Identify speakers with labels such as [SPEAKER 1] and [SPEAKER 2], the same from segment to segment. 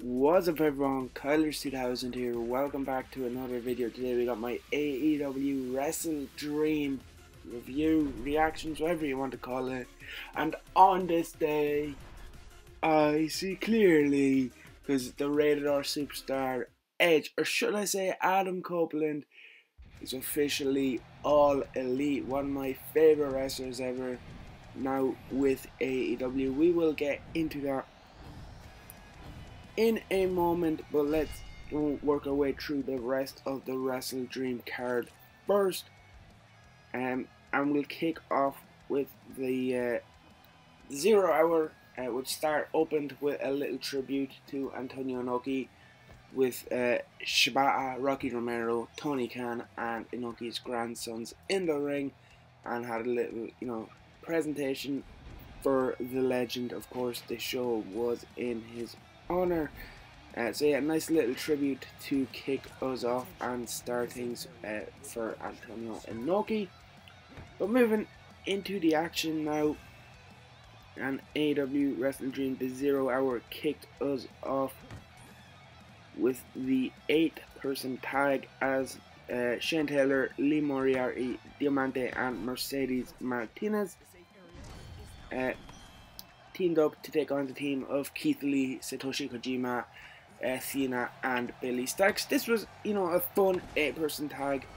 [SPEAKER 1] What's up everyone, Kyler2000 here, welcome back to another video. Today we got my AEW Wrestle Dream review, reactions, whatever you want to call it. And on this day, I see clearly, because the Rated R superstar Edge, or should I say Adam Copeland, is officially All Elite, one of my favourite wrestlers ever, now with AEW. We will get into that in a moment, but let's work our way through the rest of the Wrestle Dream card first, and we'll kick off with the 0 hour, which opened with a little tribute to Antonio Inoki with Shibata, Rocky Romero, Tony Khan, and Inoki's grandsons in the ring, and had a little presentation for the legend. Of course, the show was in his honor. So yeah, nice little tribute to kick us off and start things for Antonio Inoki. But moving into the action now, and AEW Wrestle Dream, the 0 hour kicked us off with the 8-person tag as Shane Taylor, Lee Moriarty, Diamante, and Mercedes Martinez teamed up to take on the team of Keith Lee, Satoshi Kojima, Cena, and Billy Starks. This was, a fun 8-person tag.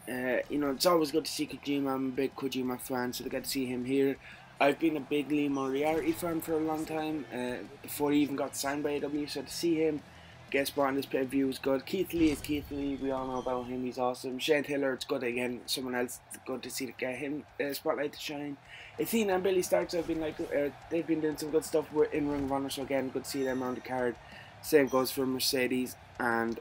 [SPEAKER 1] It's always good to see Kojima. I'm a big Kojima fan, so to get to see him here. I've been a big Lee Moriarty fan for a long time, before he even got signed by AEW, so to see him guest spot on this pay-per-view was good. Keith Lee is Keith Lee, we all know about him, he's awesome. Shane Taylor, it's good again, someone else, good to see to get him spotlight to shine. Athena and Billy Starks have been they've been doing some good stuff in Ring of Honor, so again, good to see them on the card. Same goes for Mercedes and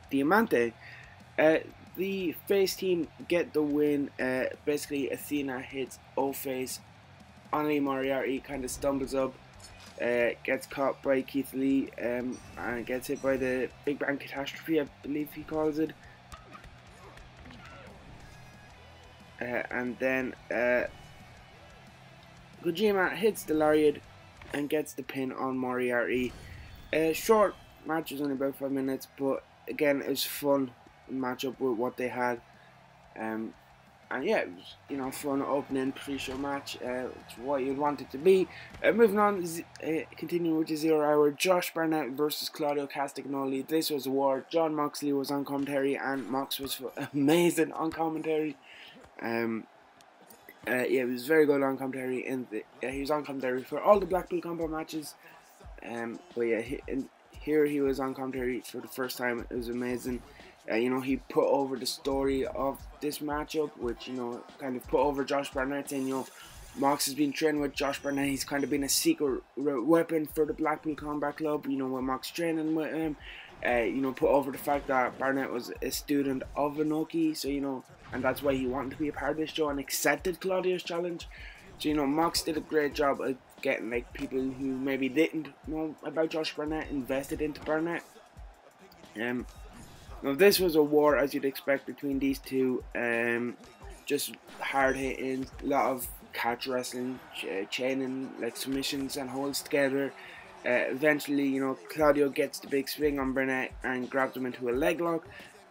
[SPEAKER 1] Diamante. The face team get the win. Basically, Athena hits O-Face on Lee Moriarty, kind of stumbles up, gets caught by Keith Lee, and gets hit by the Big Bang Catastrophe, I believe he calls it. And then Kojima hits the lariat and gets the pin on Moriarty. Short match, was only about 5 minutes, but again, it was fun matchup with what they had. And yeah, it was fun opening pre-show match. It's what you'd want it to be. Moving on, continuing with the 0 hour, Josh Barnett versus Claudio Castagnoli. This was a war. John Moxley was on commentary, and Mox was amazing on commentary. Yeah, it was very good on commentary. He was on commentary for all the Blackpool Combat matches. But yeah, here he was on commentary for the first time. It was amazing. He put over the story of this matchup, which, kind of put over Josh Barnett, saying, Mox has been training with Josh Barnett. He's kind of been a secret weapon for the Blackpool Combat Club, with Mox training with him. Put over the fact that Barnett was a student of Inoki, so, and that's why he wanted to be a part of this show and accepted Claudio's challenge. So, Mox did a great job of getting, people who maybe didn't know about Josh Barnett invested into Barnett. Now, this was a war, as you'd expect, between these two. Just hard hitting, a lot of catch wrestling, chaining, submissions and holds together. Eventually, Claudio gets the big swing on Barnett and grabs him into a leg lock.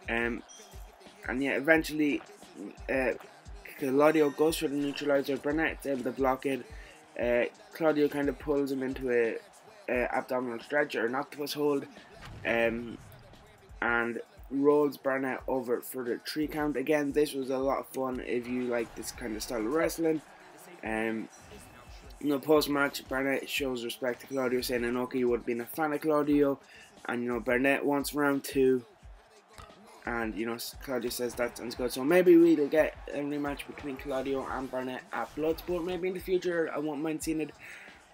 [SPEAKER 1] And yeah, eventually, Claudio goes for the neutralizer. Barnett's able to block it. Claudio kind of pulls him into a abdominal stretch or an octopus hold, and rolls Barnett over for the 3 count. Again, this was a lot of fun if you like this kind of style of wrestling. Post-match, Barnett shows respect to Claudio, saying Inoki would have been a fan of Claudio, and Barnett wants round 2, and Claudio says that sounds good. So maybe we'll get a rematch between Claudio and Barnett at Bloodsport maybe in the future. I won't mind seeing it.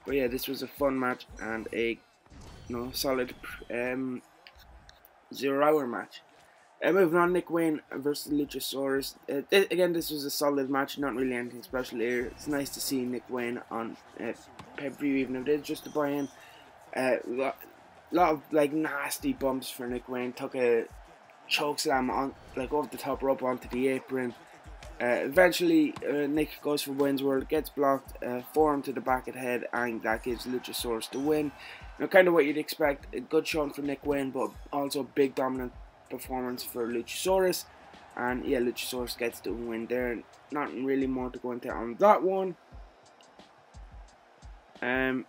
[SPEAKER 1] But yeah, this was a fun match and a solid 0 hour match. Moving on, Nick Wayne versus Luchasaurus. Again, this was a solid match, not really anything special here. It's nice to see Nick Wayne on pay-per-view, even if it is just a buy-in. Lot of nasty bumps for Nick Wayne. Took a choke slam on off the top rope onto the apron. Eventually, Nick goes for Wayne's World, gets blocked, forearm to the back of the head, and that gives Luchasaurus the win. Now, kind of what you'd expect, a good showing for Nick Wayne, but also a big dominant performance for Luchasaurus. And yeah, Luchasaurus gets the win there. Not really more to go into on that one. Then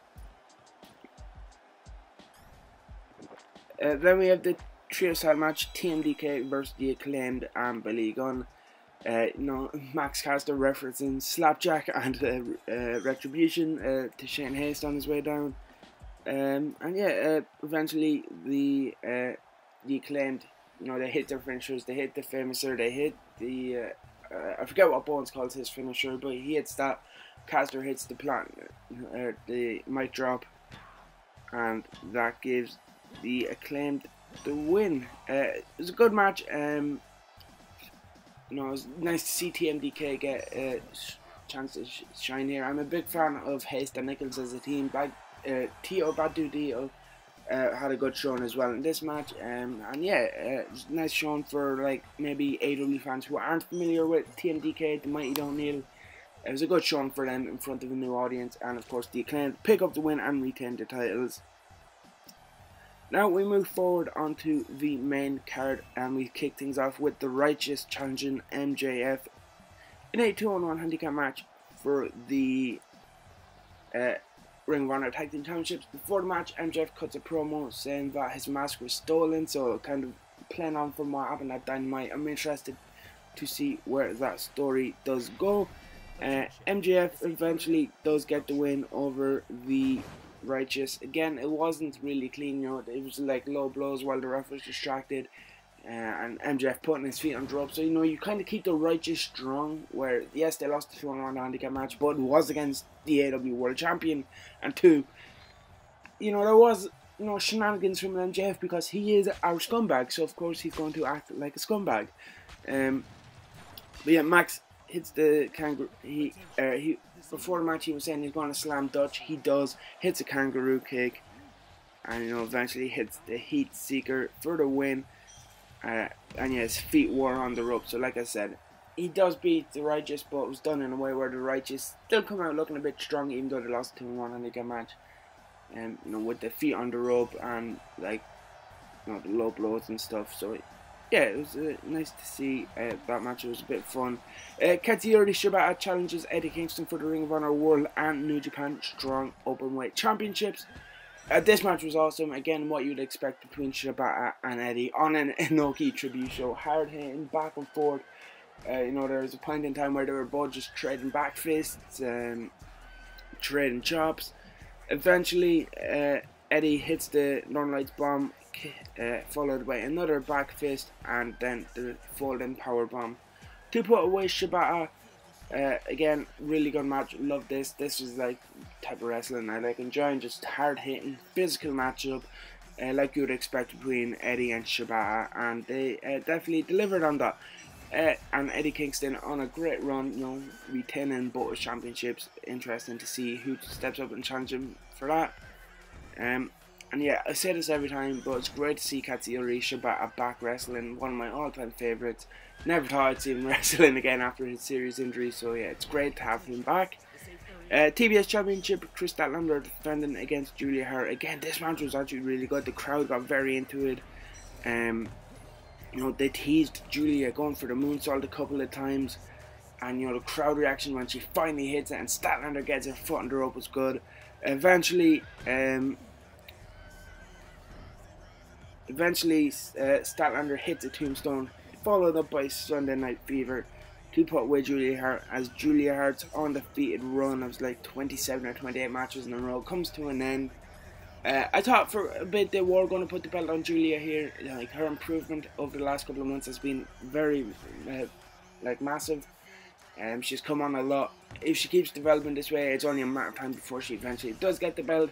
[SPEAKER 1] we have the trio style match, TMDK versus The Acclaimed and Billy Gunn. Max Caster referencing Slapjack and Retribution to Shane Haste on his way down. And yeah, eventually the Acclaimed, they hit their finishers, they hit the Famouser, they hit the, I forget what Bones calls his finisher, but he hits that. Caster hits the the mic drop, and that gives the Acclaimed the win. It was a good match. It was nice to see TMDK get a chance to shine here. I'm a big fan of Haste and Nichols as a team. Badu Dio had a good showing as well in this match. And yeah, it was nice showing for like maybe AEW fans who aren't familiar with TMDK, the Mighty O'Neill. It was a good showing for them in front of a new audience, and of course the Acclaimed pick up the win and retain the titles. Now we move forward onto the main card, and we kick things off with the Righteous challenging MJF in a 2-on-1 handicap match for the Ring of Honor Tag Team Championships. Before the match, MJF cuts a promo saying that his mask was stolen, so kind of playing on from what happened at Dynamite. I'm interested to see where that story does go. MJF eventually does get the win over the Righteous. Again, it wasn't really clean, it was like low blows while the ref was distracted, and MJF putting his feet on the rope. So you kind of keep the Righteous strong, where yes, they lost the 2-on-1 handicap match, but it was against the AEW World Champion, and two, there was shenanigans from MJF because he is our scumbag, so of course he's going to act like a scumbag. But yeah, Max hits the kangaroo. He before the match he was saying he's going to slam Dutch. He does, hits a kangaroo kick, and eventually hits the Heat Seeker for the win. And yeah, his feet were on the rope. So like I said, he does beat the Righteous, but it was done in a way where the Righteous still come out looking a bit strong, even though they lost 2-1 handicap match. And with the feet on the rope and like the low blows and stuff. So yeah, it was nice to see that match. It was a bit fun. Katsuyori Shibata challenges Eddie Kingston for the Ring of Honor World and New Japan Strong Openweight Championships. This match was awesome. Again, what you'd expect between Shibata and Eddie on an Inoki tribute show. Hard hitting, back and forth. There was a point in time where they were both just trading back fists, trading chops. Eventually, Eddie hits the Northern Lights bomb, followed by another back fist, and then the folding power bomb to put away Shibata. Again, really good match. Love this. This is like type of wrestling I like enjoying, just hard hitting, physical matchup, like you would expect between Eddie and Shibata, and they definitely delivered on that. And Eddie Kingston on a great run, retaining both championships. Interesting to see who steps up and challenges him for that. And yeah, I say this every time, but it's great to see Katsuyori Shibata back wrestling, one of my all-time favourites. Never thought I'd see him wrestling again after his serious injury, so yeah, it's great to have him back. TBS Championship, Chris Statlander defending against Julia Hart. Again, this match was actually really good. The crowd got very into it. They teased Julia going for the moonsault a couple of times, and the crowd reaction when she finally hits it and Statlander gets her foot on the rope was good. Eventually, Statlander hits a tombstone, followed up by Sunday Night Fever to put away Julia Hart, as Julia Hart's undefeated run of like 27 or 28 matches in a row comes to an end. I thought for a bit they were going to put the belt on Julia here. Like, her improvement over the last couple of months has been very massive. She's come on a lot. If she keeps developing this way, it's only a matter of time before she eventually does get the belt.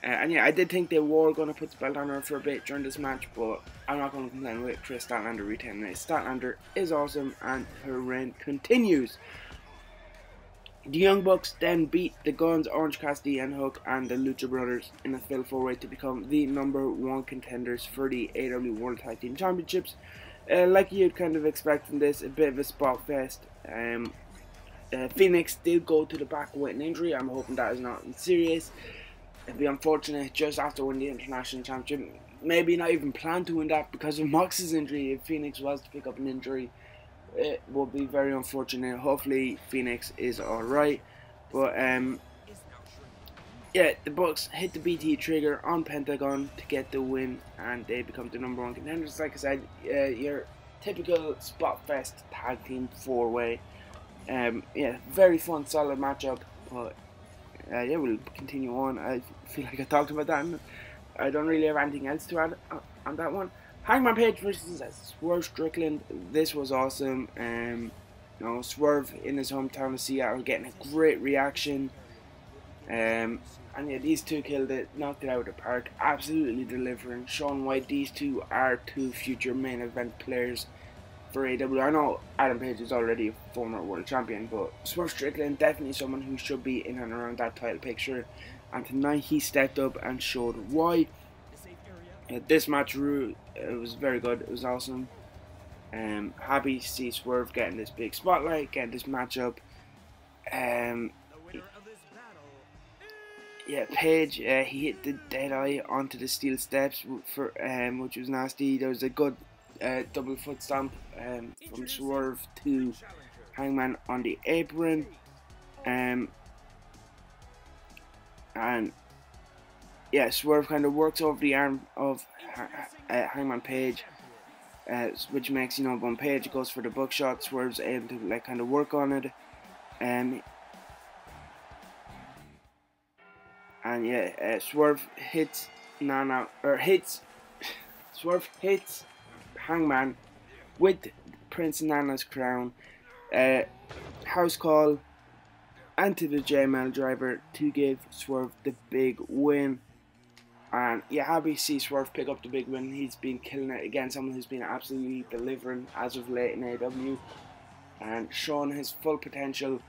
[SPEAKER 1] And yeah, I did think they were going to put the belt on her for a bit during this match, but I'm not going to complain with Chris Statlander retaining it. Statlander is awesome, and her reign continues. The Young Bucks then beat the Guns, Orange Cassidy and Hook, and the Lucha Brothers in a fatal 4-way to become the #1 contenders for the AEW World Tag Team Championships. Like you'd kind of expect from this, a bit of a spot fest. Phoenix did go to the back with an injury. I'm hoping that is not serious. It'd be unfortunate just after winning the International Championship. Maybe not even plan to win that because of Mox's injury. If Phoenix was to pick up an injury, it would be very unfortunate. Hopefully Phoenix is alright. But yeah, the Bucks hit the BT trigger on Pentagon to get the win, and they become the #1 contenders. Like I said, your typical spot fest tag team 4-way. Yeah, very fun, solid matchup. But yeah, we'll continue on. I feel like I talked about that, and I don't really have anything else to add on that one. Hangman Page versus Swerve Strickland. This was awesome. You know, Swerve in his hometown of Seattle getting a great reaction. And yeah, these two killed it, knocked it out of the park, absolutely delivering, showing why these two are two future main event players for AEW. I know Adam Page is already a former world champion, but Swerve Strickland definitely someone who should be in and around that title picture. And tonight he stepped up and showed why. This match, it was very good. It was awesome. Happy to see Swerve getting this big spotlight, getting this matchup. Yeah, Page, he hit the dead eye onto the steel steps for which was nasty. There was a good double foot stomp from Swerve to Hangman on the apron, and yeah, Swerve kind of works over the arm of Hangman Page, which makes, you know, when Page goes for the buckshot, Swerve's able to like kind of work on it, and yeah, Swerve hits Swerve hits Hangman with Prince Nana's crown, house call, and to the JML driver to give Swerve the big win. And yeah, happy to see Swerve pick up the big win. He's been killing it again, someone who's been absolutely delivering as of late in AEW and showing his full potential,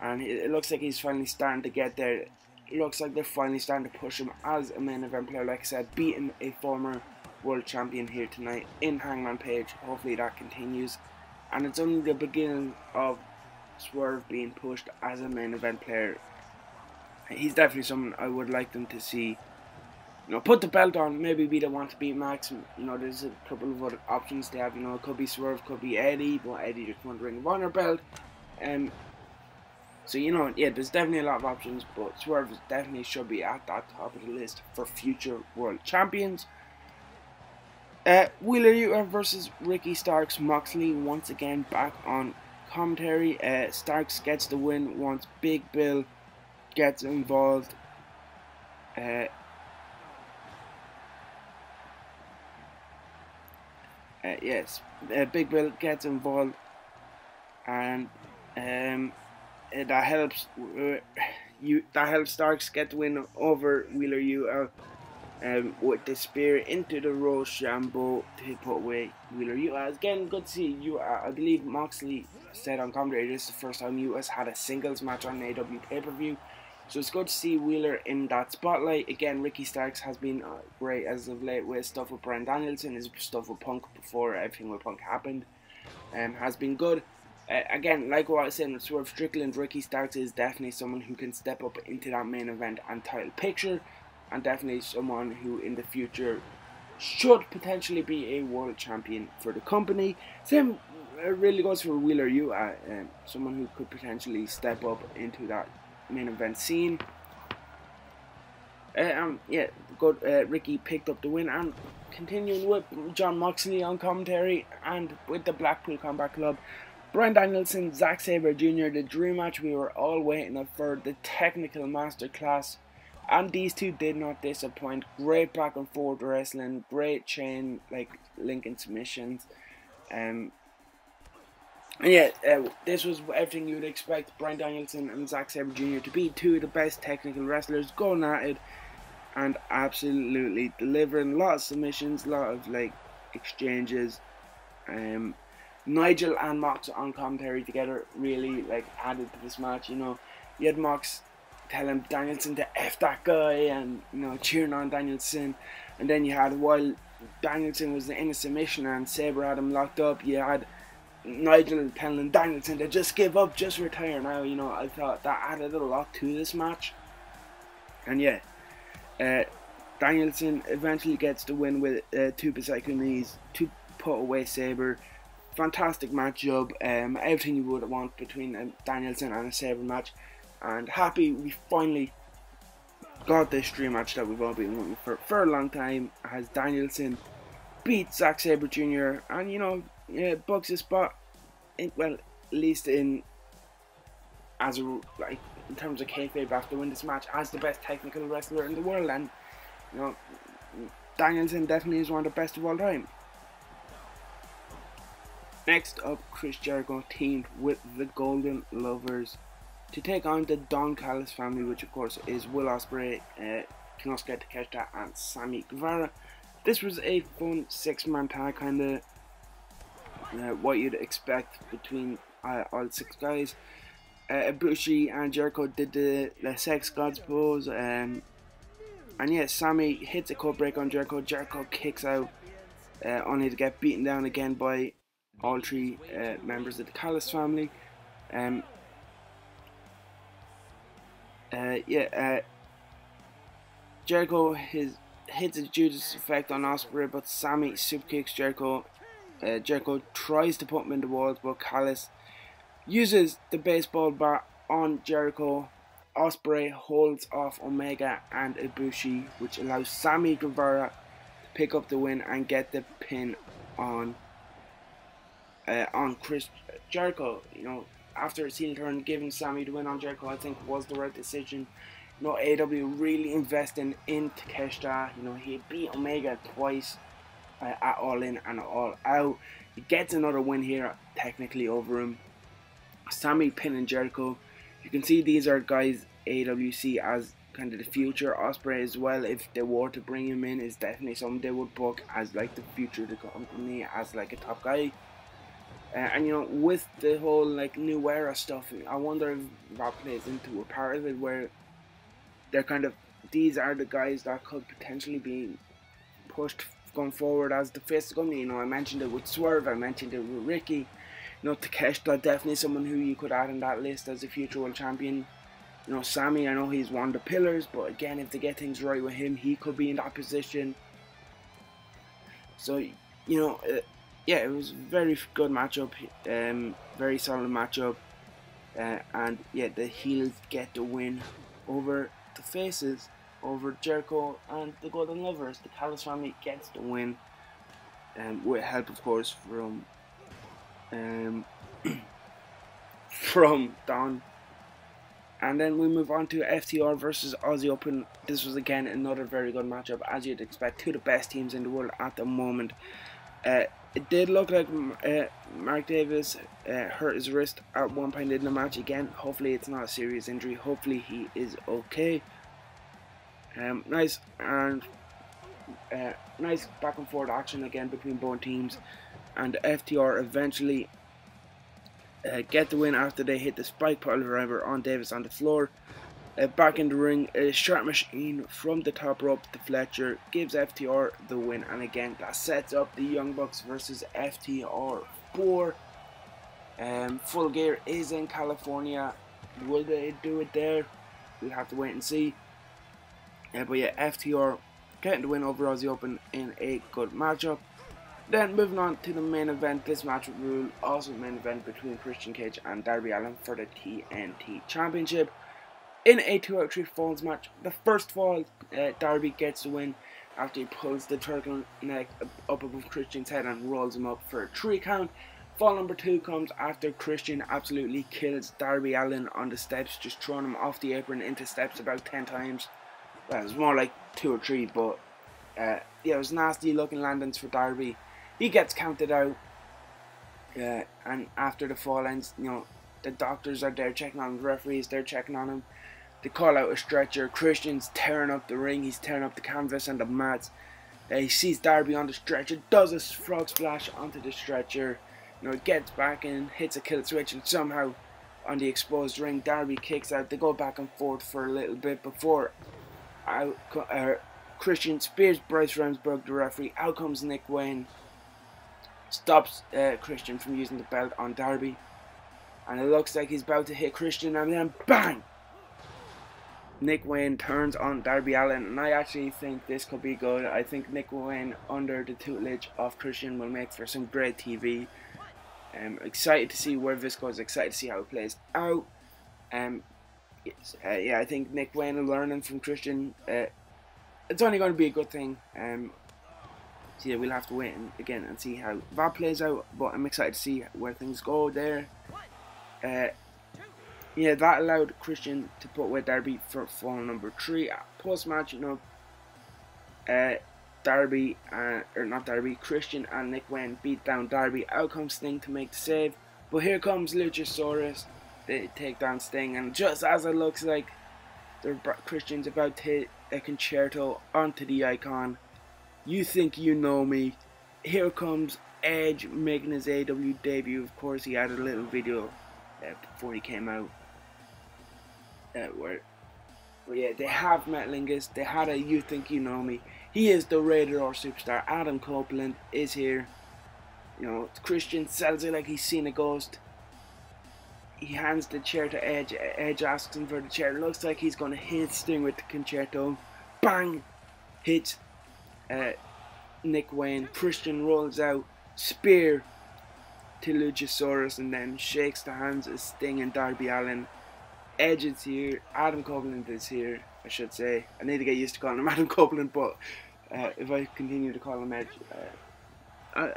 [SPEAKER 1] and it looks like he's finally starting to get there. It looks like they're finally starting to push him as a main event player. Like I said, beating a former world champion here tonight in Hangman Page. Hopefully that continues, and it's only the beginning of Swerve being pushed as a main event player. He's definitely someone I would like them to see, you know, put the belt on. Maybe be the one to beat Max. You know, there's a couple of other options they have. You know, it could be Swerve, could be Eddie, but Eddie just won the Ring of Honor belt. So, you know, yeah, there's definitely a lot of options, but Swerve definitely should be at that top of the list for future world champions. Wheeler Yuta versus Ricky Starks. Moxley once again back on commentary. Starks gets the win once Big Bill gets involved. Yes, Big Bill gets involved, and that helps Starks get the win over Wheeler Yuta, with the spear into the Roshambo to put away Wheeler Yuta. Again, good to see Yuta. I believe Moxley said on commentary this is the first time Yuta's had a singles match on an AEW pay-per-view. So it's good to see Wheeler in that spotlight. Again, Ricky Starks has been great as of late with stuff with Bryan Danielson, his stuff with Punk before everything with Punk happened. Has been good. Again, like what I was saying with Swerve Strickland, Ricky Starks is definitely someone who can step up into that main event and title picture, and definitely someone who in the future should potentially be a world champion for the company. Same really goes for Wheeler Yuta, someone who could potentially step up into that main event scene. Yeah, good. Ricky picked up the win, and continuing with Jon Moxley on commentary and with the Blackpool Combat Club. Bryan Danielson, Zack Sabre Jr., the dream match we were all waiting for, the technical masterclass, and these two did not disappoint. Great back and forth wrestling, great chain like linking submissions, and yeah, this was everything you would expect Bryan Danielson and Zack Sabre Jr. to be two of the best technical wrestlers going at it, and absolutely delivering. A lot of submissions, a lot of like exchanges. Nigel and Mox on commentary together really like added to this match. You know, you had Mox telling Danielson to F that guy, and you know, cheering on Danielson, and then you had, while Danielson was in a submission and Sabre had him locked up, you had Nigel telling Danielson to just give up, just retire now. You know, I thought that added a lot to this match. And yeah, Danielson eventually gets the win with 2 Psycho knees to put away Sabre. Fantastic matchup, everything you would want between a Danielson and a Sabre match. And happy we finally got this dream match that we've all been wanting for a long time, as Danielson beat Zack Sabre Jr. and, you know, books his spot well, at least in as a, like, in terms of kayfabe after win this match as the best technical wrestler in the world. And you know, Danielson definitely is one of the best of all time. Next up, Chris Jericho teamed with the Golden Lovers to take on the Don Callis family, which of course is Will Ospreay, Konosuke Takeshita and Sammy Guevara. This was a fun 6-man tag, kind of what you'd expect between all 6 guys. Ibushi and Jericho did the Sex Gods pose, and yeah, Sammy hits a cut break on Jericho. Jericho kicks out, only to get beaten down again by all 3 members of the Callis family. Jericho hits a Judas effect on Ospreay, but Sammy super kicks Jericho. Jericho tries to put him in the walls, but Callis uses the baseball bat on Jericho. Ospreay holds off Omega and Ibushi, which allows Sammy Guevara to pick up the win and get the pin on Chris Jericho. You know, after his heel turn, giving Sammy the win on Jericho, I think was the right decision. You know, AEW really investing in Takeshita. You know, he beat Omega twice at All In and All Out. He gets another win here, technically over him. Sammy pinning Jericho. You can see these are guys AEW see as kind of the future. Ospreay as well, if they were to bring him in, is definitely something they would book as like the future of the company, as like a top guy. And you know, with the whole like new era stuff, I wonder if that plays into a part of it, where they're kind of, these are the guys that could potentially be pushed going forward as the face of the company. You know, I mentioned it with Swerve, I mentioned it with Ricky. You know, Takeshita, definitely someone who you could add in that list as a future world champion. You know, Sammy, I know he's one of the pillars, but again, if they get things right with him, he could be in that position. So, you know, yeah, it was a very good matchup, very solid matchup, and yeah, the heels get the win over the faces, over Jericho and the Golden Lovers. The Callis family gets the win, with help, of course, from Don. And then we move on to FTR versus Aussie Open. This was again another very good matchup, as you'd expect. 2 of the best teams in the world at the moment. It did look like Mark Davis hurt his wrist at one point in the match. Again, hopefully it's not a serious injury. Hopefully he is okay. Nice back and forth action again between both teams, and FTR eventually get the win after they hit the spike pile driver on Davis on the floor. Back in the ring, a sharp machine from the top rope to Fletcher gives FTR the win, and again that sets up the Young Bucks versus FTR 4. Full Gear is in California. Will they do it there? We'll have to wait and see. But yeah, FTR getting the win over Aussie Open in a good matchup. Then moving on to the main event, this match will also main event between Christian Cage and Darby Allin for the TNT Championship. In a 2 out of 3 falls match, the first fall, Darby gets the win after he pulls the turtleneck up above Christian's head and rolls him up for a 3 count. Fall number 2 comes after Christian absolutely kills Darby Allin on the steps, just throwing him off the apron into steps about 10 times. Well, it was more like 2 or 3, but yeah, it was nasty looking landings for Darby. He gets counted out, and after the fall ends, you know, the doctors are there checking on him, the referees, they're checking on him. They call out a stretcher. Christian's tearing up the ring, he's tearing up the canvas and the mats. He sees Darby on the stretcher, does a frog splash onto the stretcher. You know, gets back in, hits a kill switch, and somehow on the exposed ring, Darby kicks out. They go back and forth for a little bit before Christian spears Bryce Remsburg, the referee. Out comes Nick Wayne. stops Christian from using the belt on Darby, and it looks like he's about to hit Christian, and then bang! Nick Wayne turns on Darby Allin, and I actually think this could be good. I think Nick Wayne under the tutelage of Christian will make for some great TV. Excited to see where this goes, excited to see how it plays out. Yeah, I think Nick Wayne learning from Christian, it's only going to be a good thing. So yeah, we'll have to wait again and see how that plays out, but I'm excited to see where things go there. Yeah, that allowed Christian to put away Darby for fall number 3. Post-match, Christian and Nick Wayne beat down Darby. Out comes Sting to make the save, but here comes Luchasaurus. They take down Sting, and just as it looks like Christian's about to hit a concerto onto the Icon, you think you know me. Here comes Edge making his AEW debut. Of course, he had a little video before he came out. But yeah, they have Matt Lingus. They had a You Think You Know Me. He is the Rated R superstar. Adam Copeland is here. Christian sells it like he's seen a ghost. He hands the chair to Edge. Edge asks him for the chair. Looks like he's going to hit Sting with the concerto. Bang! Hits Nick Wayne. Christian rolls out. Spear to Luchasaurus, and then shakes the hands of Sting and Darby Allin. Edge is here. Adam Copeland is here, I should say. I need to get used to calling him Adam Copeland, but if I continue to call him Edge, I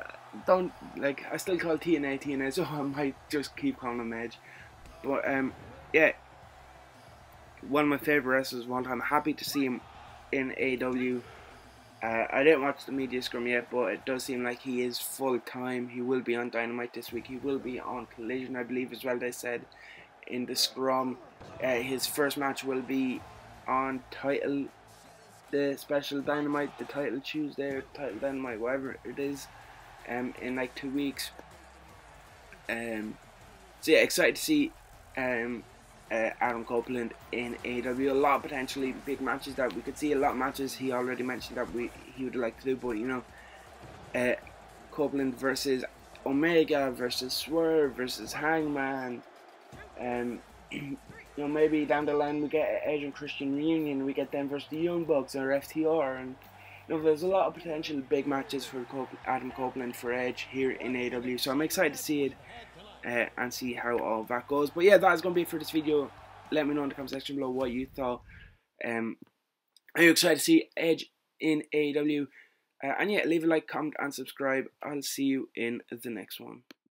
[SPEAKER 1] still call TNA, so I might just keep calling him Edge. But yeah, one of my favourite wrestlers one time. Happy to see him in AEW. I didn't watch the media scrum yet, but it does seem like he is full time. He will be on Dynamite this week. He will be on Collision, I believe, as well. They said in the scrum. His first match will be on the special Dynamite, the Title Tuesday, or Title Dynamite, whatever it is, in like 2 weeks. So yeah, excited to see Adam Copeland in AEW. A lot of potentially big matches that we could see. A lot of matches he already mentioned that he would like to do, but Copeland versus Omega versus Swerve versus Hangman. Maybe down the line we get Edge and Christian reunion. We get them versus the Young Bucks or FTR, and there's a lot of potential big matches for Adam Copeland for Edge here in AEW. So I'm excited to see it and see how all that goes. But yeah, that's going to be it for this video. Let me know in the comment section below what you thought. Are you excited to see Edge in AEW? And yeah, leave a like, comment, and subscribe. I'll see you in the next one.